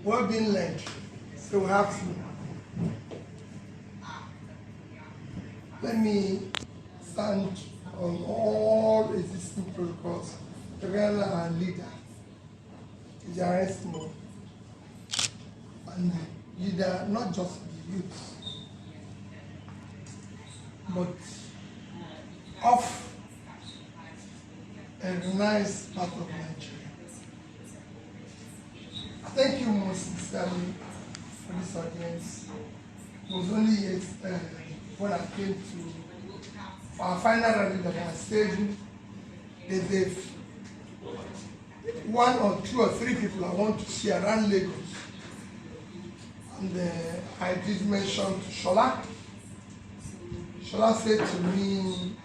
We're being led, so we have to. Let me stand on all existing protocols, together our leader, the arrest mode, and the leader, not just the youth, but of a nice part of Nigeria. I thank you most sincerely for this audience. It was only yesterday when I came to our final rally that I stayed. There's one or two or three people I want to see around Lagos. And I did mention to Shola. Shola said to me,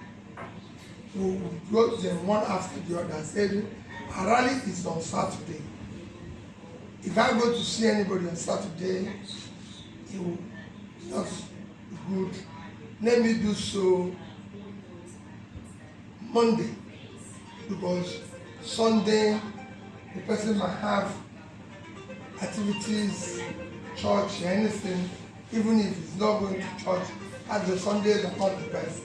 we wrote them one after the other. I said, our rally is on Saturday. If I go to see anybody on Saturday, it will not be good. Let me do so Monday, because Sunday the person might have activities, church, anything, even if he's not going to church, as the Sundays are not the best.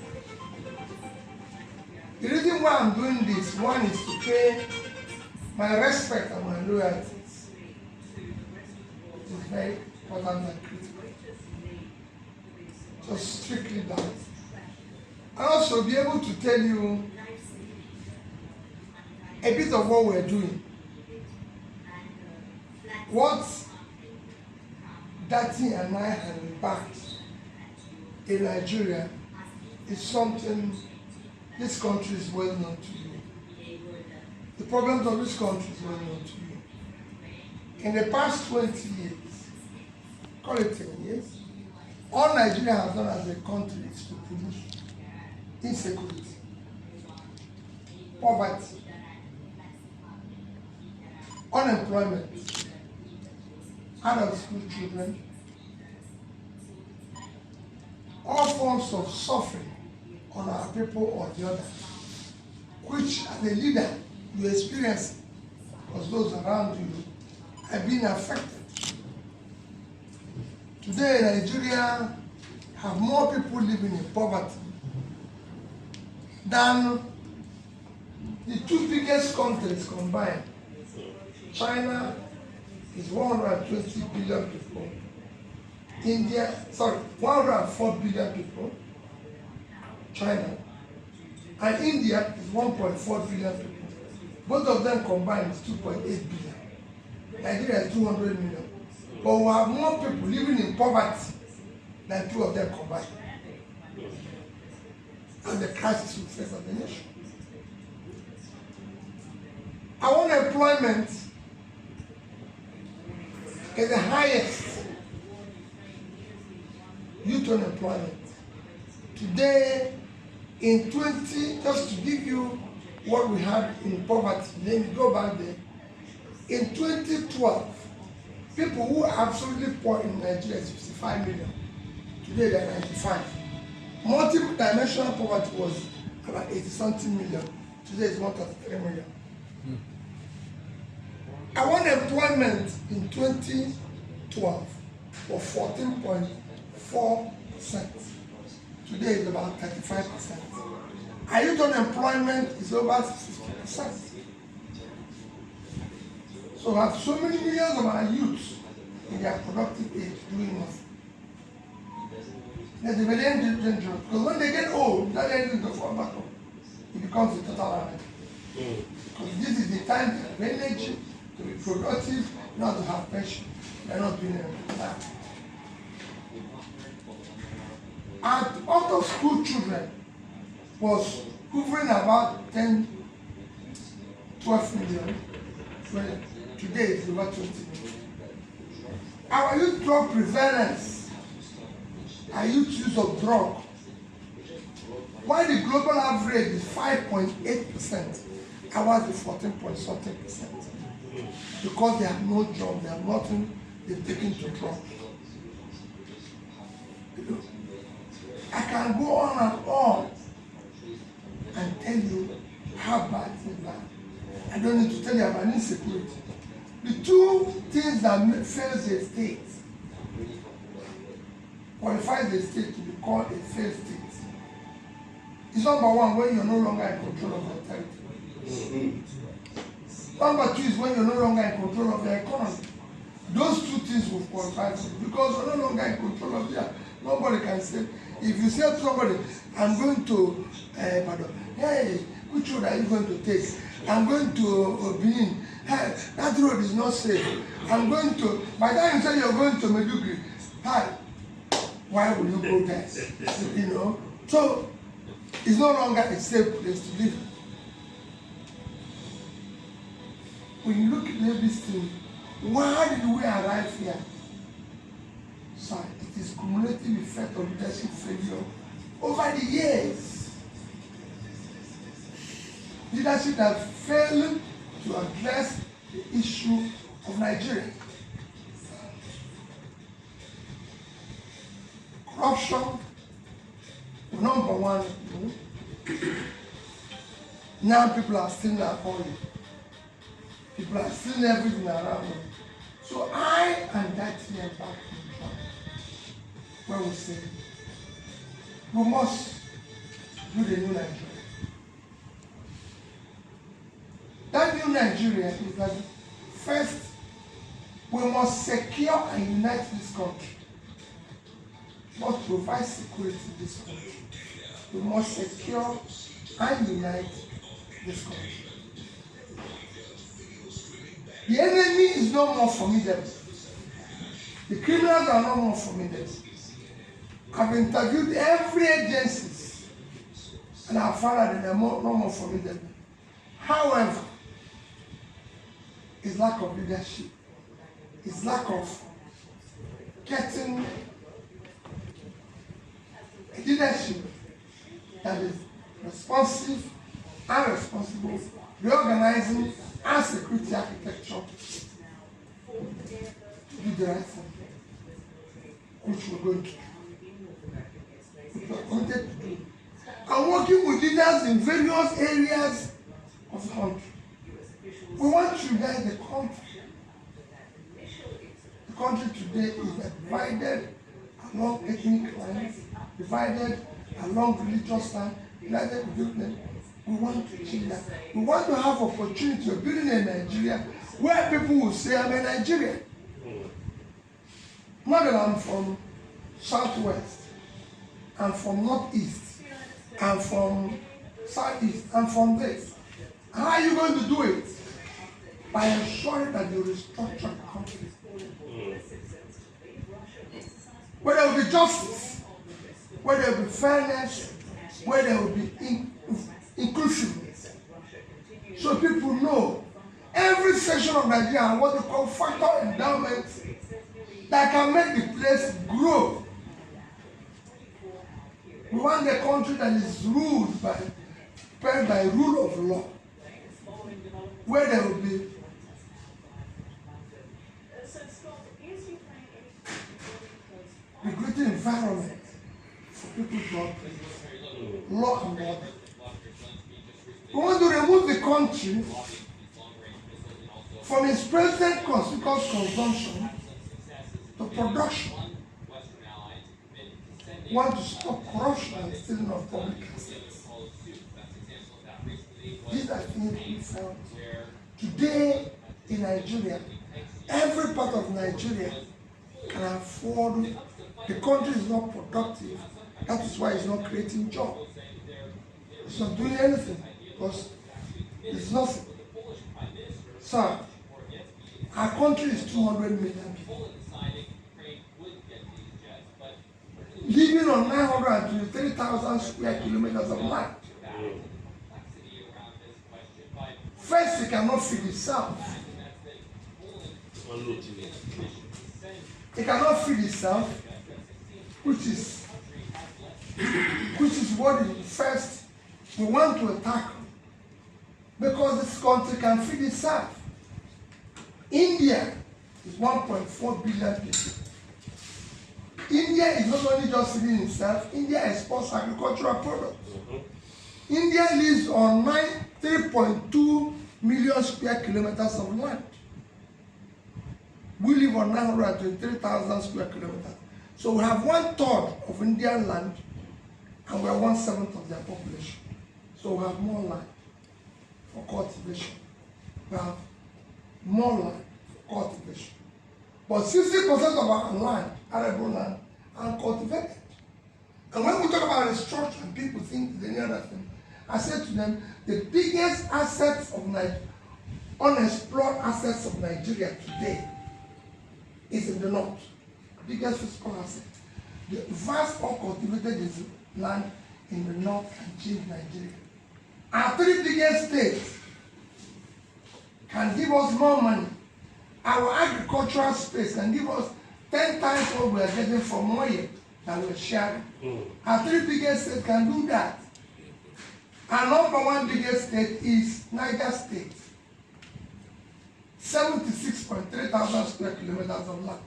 The reason why I'm doing this, one is to pay my respect and my loyalty. It's very important and critical. Just strictly that. And also be able to tell you a bit of what we're doing. What Dati and I have embarked in Nigeria is something this country is well known to you. The problems of this country is well known to you. In the past 20 years, call it 10 years, all Nigeria has done as a country is to produce insecurity, poverty, unemployment, adult school children, all forms of suffering on our people or the other, which as a leader you experience because those around you have been affected. Today, Nigeria have more people living in poverty than the two biggest countries combined. China is 120 billion people. India, 104 billion people. China. And India is 1.4 billion people. Both of them combined is 2.8 billion. Nigeria is 200 million. But we have more people living in poverty than two of them combined. And the crisis will face of the nation. Our unemployment is the highest youth unemployment. Today, in 20, just to give you what we had in poverty, then we go back there. In 2012, people who are absolutely poor in Nigeria is 55 million. Today they're 95. Multiple dimensional poverty was about 80-something million. Today it's 1.3 million. Our unemployment in 2012 was 14.4%. Today it's about 35%. Our youth unemployment is over 60%. So we have so many millions of our youths in their productive age doing nothing. There's a very dangerous, because when they get old, that engine goes fall back up. It becomes a total anarchy. Because this is the time to have energy, to be productive, not to have passion. They're not doing anything. And out of school children was hovering about 10, 12 million. Today it's over 20 million. Our youth drug prevalence, our youth use of drug, while the global average is 5.8%, ours is 14.something%. Because they have no job, they have nothing, they're taking to drugs. You know, I can go on and tell you how bad it is bad. I don't need to tell you about insecurity. The two things that fails a state qualifies the state to be called a failed state. It's number one, when you're no longer in control of your territory. Number two is when you're no longer in control of the economy. Those two things will qualify for you because you're no longer in control of the. Nobody can say. If you say to somebody, I'm going to hey, which road are you going to take? I'm going to Benin. Hey, that road is not safe. I'm going to. By the time you say you're going to Medugri, hi, why will you go there? You know. So it's no longer a safe place to live. When you look at this thing, why did we arrive here? So it is cumulative effect of leadership failure over the years. Leadership that failed to address the issue of Nigeria. Corruption, number one. Now people are stealing our oil. People are stealing everything around them. So I and that year back where we say we must do the new Nigeria. That new Nigeria is that first we must secure and unite this country. We must provide security in this country. We must secure and unite this country. The enemy is no more formidable. The criminals are no more formidable. I've interviewed every agency and I've found that they are no more formidable. However, it's lack of leadership. It's lack of getting leadership that is responsive and responsible, reorganizing and security architecture to do the right thing, which we're going to do. We are committed to do. And working with leaders in various areas of the country. We want to unite the country. The country today is divided along ethnic lines, divided along religious lines, divided with we want to change that. We want to have opportunity of building a Nigeria where people will say, I'm a Nigerian. Not that I'm from Southwest, I'm from Northeast, I'm from Southeast, I'm from this. How are you going to do it? By ensuring that you restructure the country. Where there will be justice, where there will be fairness, where there will be inclusiveness. So people know every section of Nigeria and what they call factor endowments that can make the place grow. We want a country that is ruled by rule of law, where there will be a greater environment for people to operate, law and order. We want to remove the country from its present conspicuous consumption to production. We want to stop corruption and stealing of public assets. These are things we found. Today in Nigeria, every part of Nigeria can afford. The country is not productive. That is why it's not creating jobs. It's not doing anything because it's nothing. So, our country is 200 million people. Living on 923,000 square kilometers of land. First, it cannot feed itself. It cannot feed itself, which is what is first we want to attack. Because this country can feed itself. India is 1.4 billion people. India is not only just feeding itself, India exports agricultural products. India lives on 3.2 million square kilometers of land. live on 923,000 square kilometers. So we have 1/3 of Indian land, and we are 1/7 of their population. So we have more land for cultivation. We have more land for cultivation. But 60% of our land, arable land, are cultivated. And when we talk about restructuring, people think it's any other thing. I said to them, the biggest assets of Nigeria, unexplored assets of Nigeria today, is in the north. Biggest physical asset. The vast uncultivated land in the north can change Nigeria. Our 3 biggest states can give us more money. Our agricultural space can give us 10 times what we are getting from oil that we're sharing. Our 3 biggest states can do that. Our number 1 biggest state is Niger State. 76.3 thousand square kilometers of land.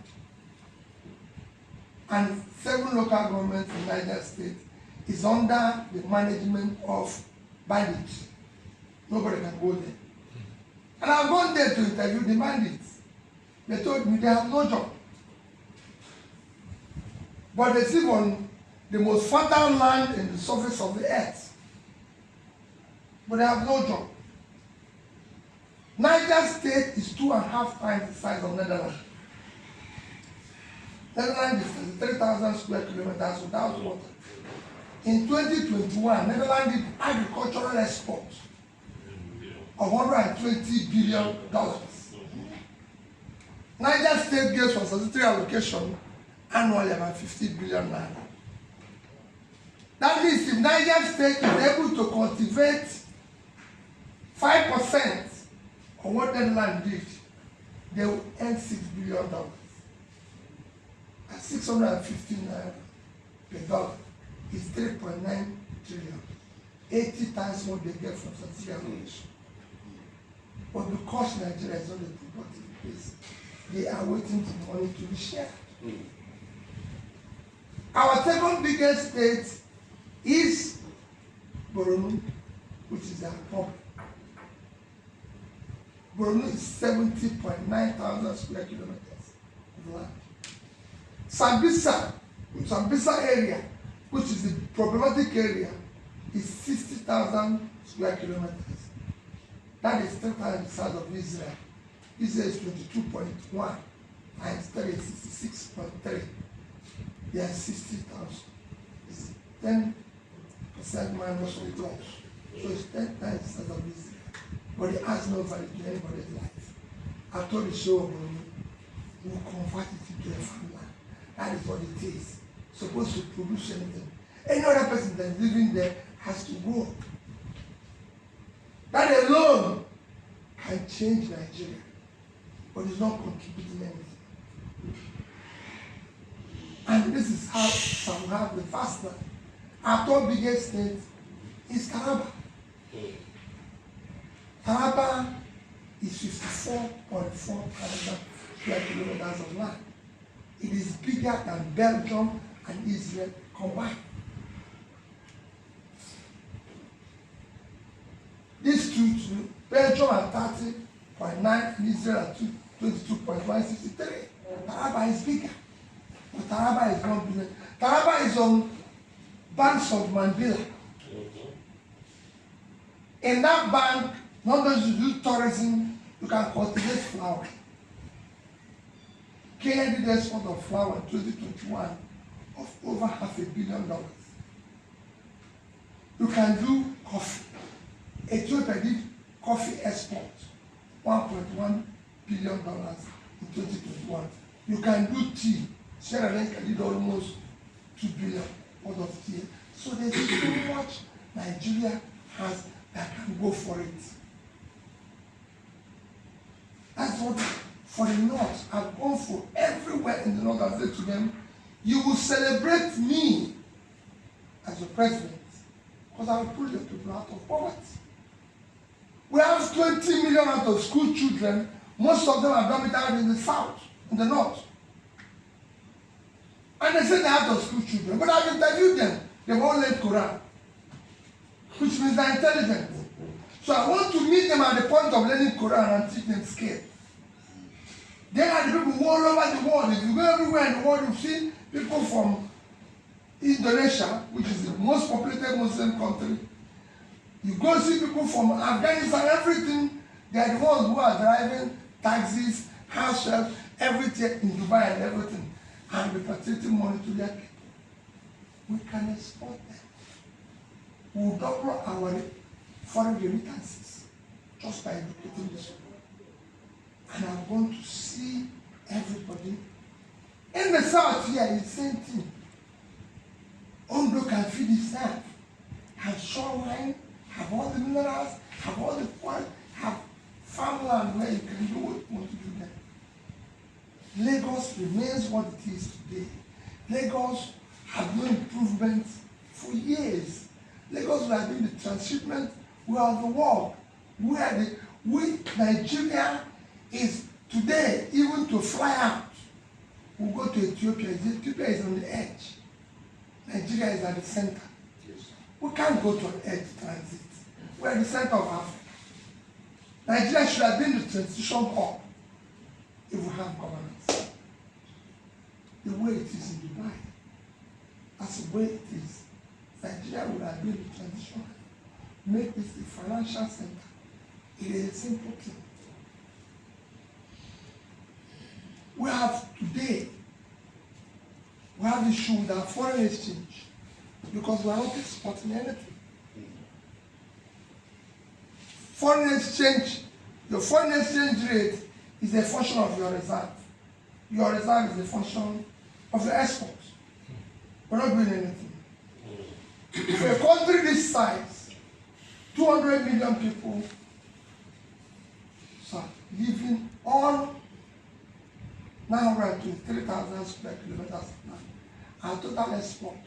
And 7 local governments in Niger State is under the management of bandits. Nobody can go there. And I've gone there to interview the bandits. They told me they have no job. But they live on the most fertile land in the surface of the earth. But they have no job. Niger State is 2.5 times the size of Netherlands. Netherlands is 33,000 square kilometers without water. In 2021, Netherlands did agricultural exports of $120 billion. Niger State gets for statutory allocation annually about 50 billion naira. That means if Niger State is able to cultivate 5% of what Netherlands did, they will earn $6 billion. At 650 naira per dollar is 3.9 trillion. 80 times what they get from statutory allocation. But because Nigeria is not a productive place, they are waiting for money to be shared. Our second biggest state is Borno, which is our problem. Borno is 70.9 thousand square kilometers of land. Sambisa area, which is the problematic area, is 60,000 square kilometers. That is 3 times the size of Israel. Israel is 22.1 times 3 is 66.3. They are 60,000. It's 10% minus what it was. So it's 10 times the size of Israel. But it has no value to anybody's life. After the show, we convert it into a farmland. That is what it is. Supposed to produce anything. Any other person that is living there has to go. That alone can change Nigeria. But it's not contributing anything. And this is how some have the first one. Our 3rd biggest state is Taraba. Taraba is 54.4 thousand square kilometers of land. It is bigger than Belgium and Israel combined. These two, Belgium at 30.9 and Israel at 22.163. Taraba is bigger. But Taraba is not bigger. Taraba is on banks of Mandela. In that bank, not only to do tourism, you can cultivate flower. Kenya did export of flower in 2021 of over $500 million. You can do coffee. Ethiopia did coffee export, $1.1 billion in 2021. You can do tea. Sierra Leone did almost $2 billion worth of tea. So there's so much Nigeria has that can go for it. That's what for the North. I've gone for everywhere in the North and said to them, you will celebrate me as a president because I will pull the people out of poverty. We have 20 million out of school children. Most of them are domiciled in the South, in the North. And they say they're out of school children. But I've interviewed them. They've all learned Quran, which means they're intelligent. So I want to meet them at the point of learning Quran and teach them skills. They are the people all over the world. If you go everywhere in the world, you see people from Indonesia, which is the most populated Muslim country. You go see people from Afghanistan, everything. They are the ones who are driving taxis, house help, everything in Dubai and everything. And repatriating money to their people. We can export them. We will double our foreign remittances just by educating this people. And I'm going to see everybody. In the south here, it's the same thing. Ondo can feed itself. Have shoreline, have all the minerals, have all the oil, have farmland where you can do what you want to do there. Lagos remains what it is today. Lagos have no improvement for years. Lagos will have been the transshipment of the world. Nigeria is today, even to fly out, we'll go to Ethiopia. Ethiopia is on the edge. Nigeria is at the center. Yes. We can't go to an edge transit. We're at the center of Africa. Nigeria should have been the transition hub if we have governance. The way it is in Dubai, that's the way it is. Nigeria would have been the transition hub. Make this the financial center. It is a simple thing. We have today, we have issue with our foreign exchange because we are not exporting anything. Foreign exchange, your foreign exchange rate is a function of your reserve. Your reserve is a function of your exports. We're not doing anything. For a country this size, 200 million people are living on 923,000 square kilometers of land. Our total export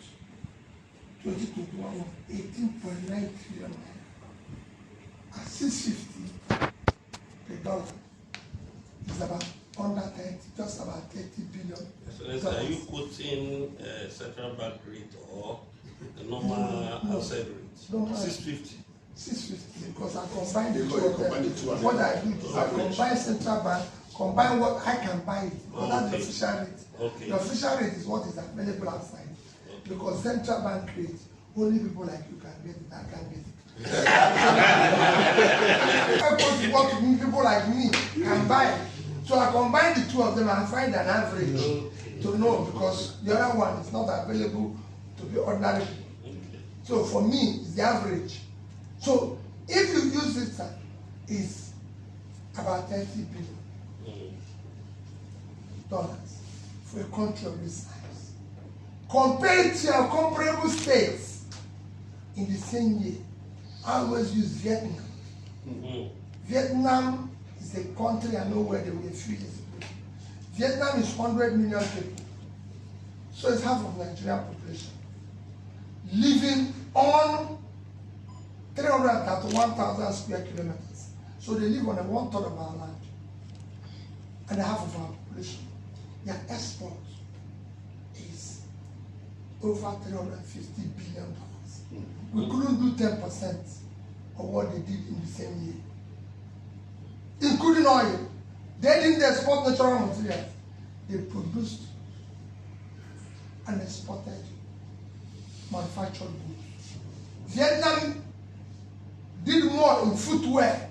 2021 was 18.9 trillion naira. At 650 per dollar is about under 30, just about 30 billion. So are you quoting central bank rate or the normal outside rate? No, 650. 650 because I combine the two of them. What I do is I combine central bank, combine what I can buy it, because that's the official rate. Okay. The official rate is what is available outside. Okay. Because central bank rate, only people like you can get it, I can't get it. What people like me can buy it. So I combine the two of them and find an average to know, because the other one is not available to be ordinary. So for me, it's the average. So if you use this, it's about 30 billion dollars for a country of this size. Compared to your comparable states in the same year, I always use Vietnam. Vietnam is a country I know where they were a few years ago. Vietnam is 100 million people. So it's half of Nigerian population. Living on 331,000 square kilometers. So they live on a 1/3 of our land and half of our population. Their export is over $350 billion. We couldn't do 10% of what they did in the same year, including oil. They didn't export natural materials. They produced and exported manufactured goods. Vietnam did more in footwear,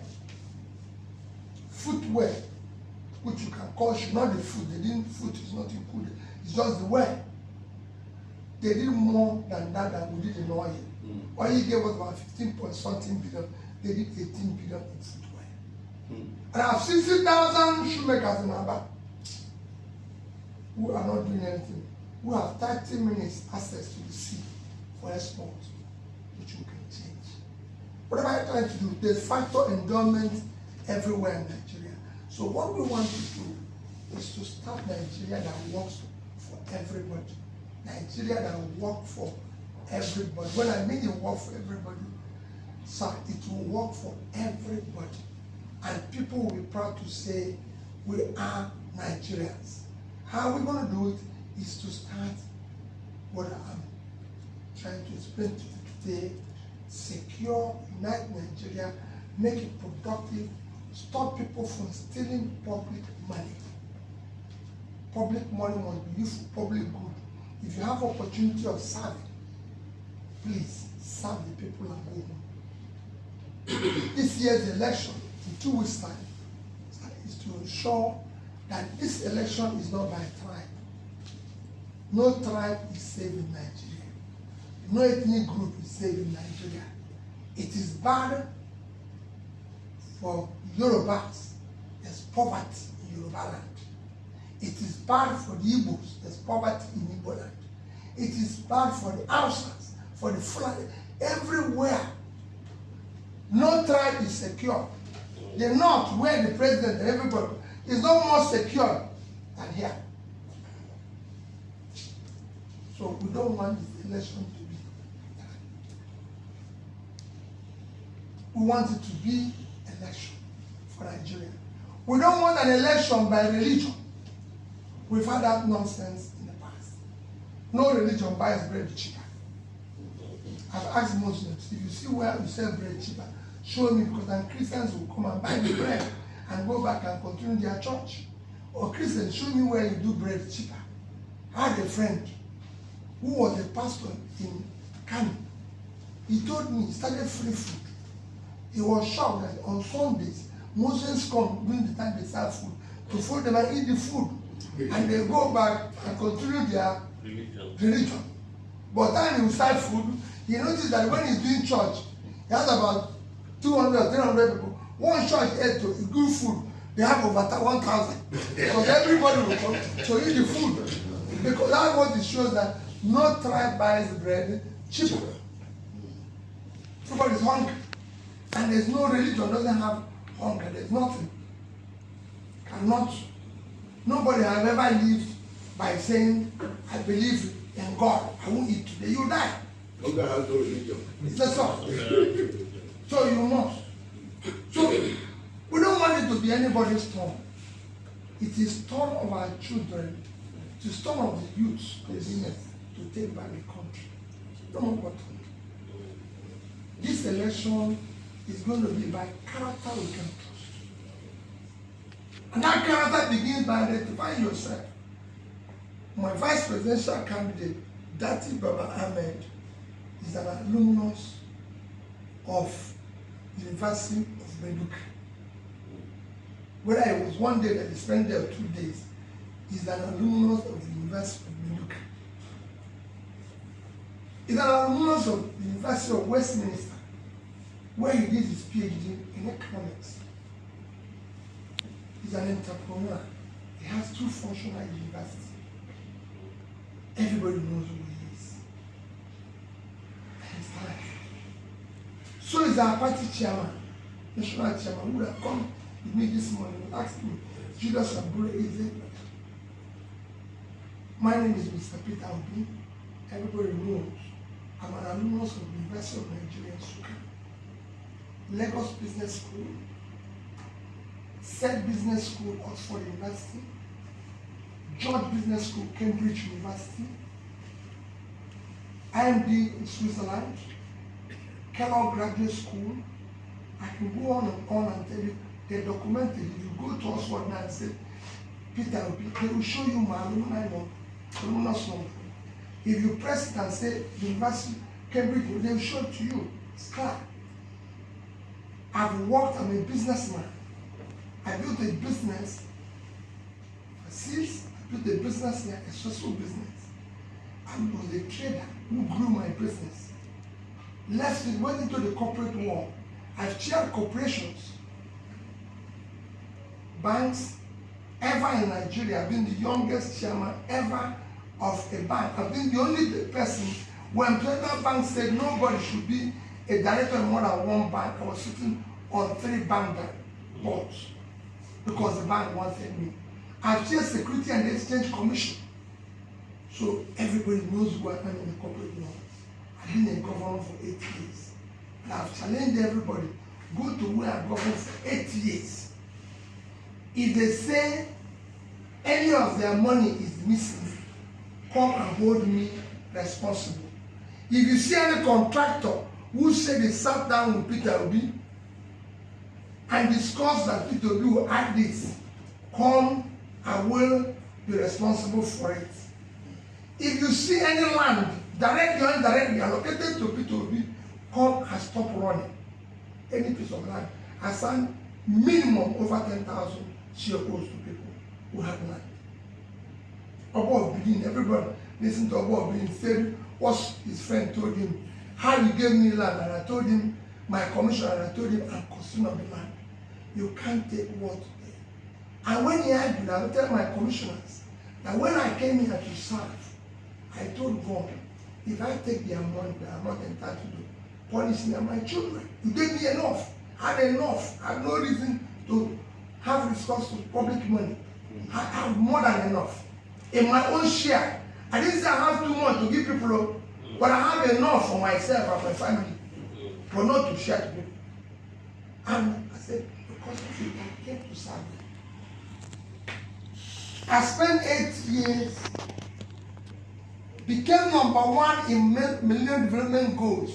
which you can call not the food. They didn't, food is not included. It's just the wear. They did more than that we did in oil. Oil gave us about 15-point-something billion. They did 18 billion in footwear. And I have 60,000 shoemakers in Aba who are not doing anything. Who have 30 minutes access to the sea for export, which we can change. What am I trying to do? There's factor endowment everywhere in Nigeria. So what we want to do is to start Nigeria that works for everybody. Nigeria that will work for everybody. When I mean it work for everybody, sir, it will work for everybody. And people will be proud to say, we are Nigerians. How we're going to do it is to start what I'm trying to explain to you today. Secure, unite Nigeria, make it productive, stop people from stealing public money. public money must be used for public good. If you have opportunity of serving, please serve the people and go home. This year's election, in 2 weeks' time, is to ensure that this election is not by tribe. No tribe is safe in Nigeria. No ethnic group is safe in Nigeria. It is bad for Yorubas. There's poverty in Yoruba land. It is bad for the Igbos. There's poverty in Igbo land. It is bad for the Hausas, for the Fulani, everywhere. No tribe is secure. The North, where the president and everybody is no more secure than here. So we don't want this election to be. We want it to be election for Nigeria. We don't want an election by religion. We've had that nonsense in the past. No religion buys bread cheaper. I've asked Muslims, if you see where you sell bread cheaper, show me, because then Christians will come and buy the bread and go back and continue their church. Or Christians, show me where you do bread cheaper. I had a friend who was a pastor in Kano. He told me he started free food. He was shocked that on Sundays, Muslims come during the time they sell food to fold them and eat the food. And they go back and continue their religion. But then he start food, he noticed that when he's doing church, he has about 200 or 300 people. One church ate to good food, they have over 1,000. Because everybody will come to eat the food. Because that's what it shows, that no tribe buys bread cheaper. Everybody is hungry. And there's no religion, doesn't have hunger, there's nothing. Cannot. Nobody has ever lived by saying, I believe in God, I won't eat today, you die. God has no religion. It's the song. So you must. So we don't want it to be anybody's turn. It is turn of our children, it is turn of the youth, the women, to take back the country. No more what. This election is going to be by character we can trust. And that character begins by identifying yourself. My vice presidential candidate, Dati Baba Ahmed, is an alumnus of University of Maiduguri. Whether it was one day that he spent there or 2 days, he's an alumnus of the University of Maiduguri. He's an alumnus of the University of Westminster, where he did his PhD in economics. He's an entrepreneur. He has 2 functional universities. Everybody knows who he is. And he's alive. So is our party chairman, national chairman, who would have come with me this morning and asked me, Julius Abure, is it? My name is Mr. Peter Obi. Everybody knows I'm an alumnus of the University of Nigeria, Suka, Lagos Business School, Said Business School, Oxford University, George Business School, Cambridge University, IMD in Switzerland, Kellogg Graduate School. I can go on and tell you, they're documented. If you go to Oxford now and say, Peter, they will show you my alumni number. If you press it and say, University, Cambridge, they will show it to you. It's clear. I've worked, I'm a businessman. I built a business overseas, I built a business here, a successful business. I was a trader who grew my business. Left it, went into the corporate world. I've chaired corporations, banks, ever in Nigeria. I've been the youngest chairman ever of a bank. I've been the only person when Federal Bank said nobody should be a director in more than one bank. I was sitting on 3 bank boards because the bank wanted me. I've chaired Security and Exchange Commission. So everybody knows who I am in the corporate world. I've been a governor for 8 years. And I've challenged everybody, go to where I governed for 8 years. If they say any of their money is missing, come and hold me responsible. If you see any contractor who said they sat down with Peter Obi and discussed that Peter Obi will add this, come, I will be responsible for it. If you see any land, directly or indirectly allocated to P2B, come and stop running. Any piece of land, assign minimum over 10,000 share codes to people who have land. Above Bedin, everybody listen to Above Bedin, said what his friend told him, how you gave me land, and I told him, my commissioner, and I told him, I'm concerned of the land. You can't take what to pay. And when he argued, I would tell my commissioners that when I came here to serve, I told God, if I take their money that I'm not entitled to, punish me and my children. You gave me enough. I had enough. I have no reason to have recourse to public money. I have more than enough. In my own share, I didn't say I have too much to give people, but I have enough for myself and my family, but not to share to people. And I said, because of it, I came to serve them. I spent 8 years, became #1 in Millennium Development Goals,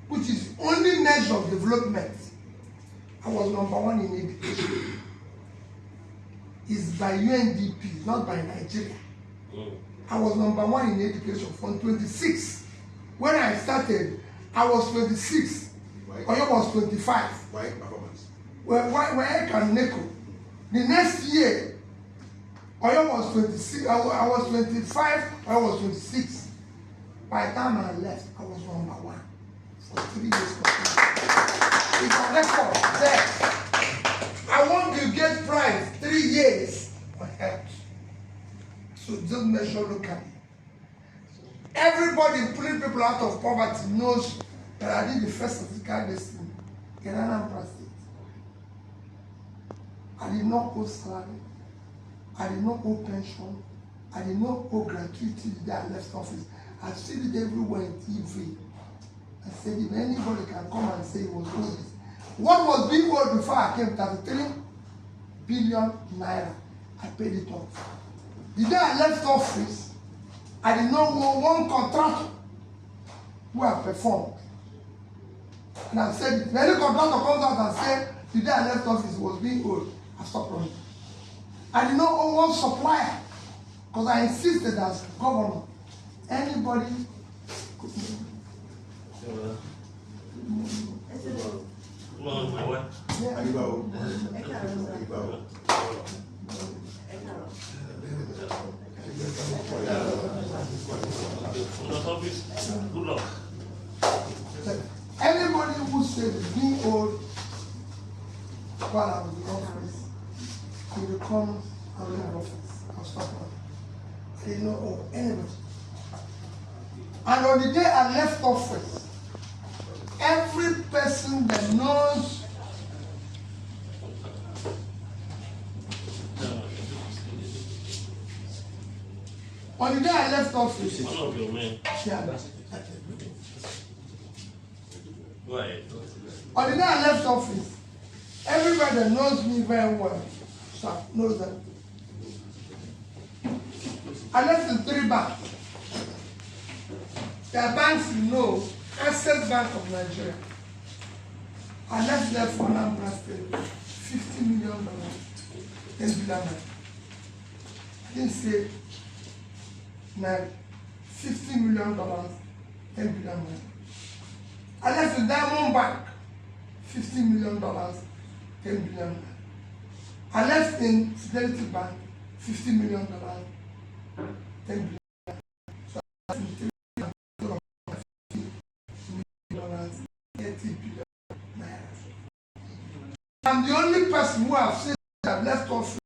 which is only measure of development. I was #1 in education. It's by UNDP, not by Nigeria. I was #1 in education from 26. When I started, I was 26. Oyo was 25. Why performance? Why can Neko? The next year, Oyo was 26. I was 25. I was 26. By the time I left, I was #1 for 3 years. It's a record there. I won the Bill Prize 3 years on health. So just measure locally. Everybody pulling people out of poverty knows that I did the first statistical listing in GaniAdams State. I did not owe salary. I did not owe pension. I did not owe gratuity that I left office. I see it everywhere in TV. I said, if anybody can come and say it was owed this. What was being owed before I came, 33 billion naira. I paid it off. The day I left office, I did not owe one contractor who have performed. And I said, if any contractor comes out and says, the day I left office was being owed, I stopped running. I did not owe one supplier, because I insisted as governor. Anybody could Good luck. Anybody who said being old while I was in office, he will come and leave office. I'll stop running. I didn't know owe anybody. And on the day I left office, every person that knows on the day I left office, One of your men. yeah, Go ahead. on the day I left office, everybody that knows me very well knows that I left in 3 banks. There are banks you know, Access Bank of Nigeria. I left there for Anambra State, $50 million, 10 billion. I didn't say $50 million, 10 billion. I left the Diamond Bank, $50 million, 10 billion. I left in Fidelity Bank, $50 million, 10 billion. So I left in 80 billion naira. I'm the only person who have said I've left office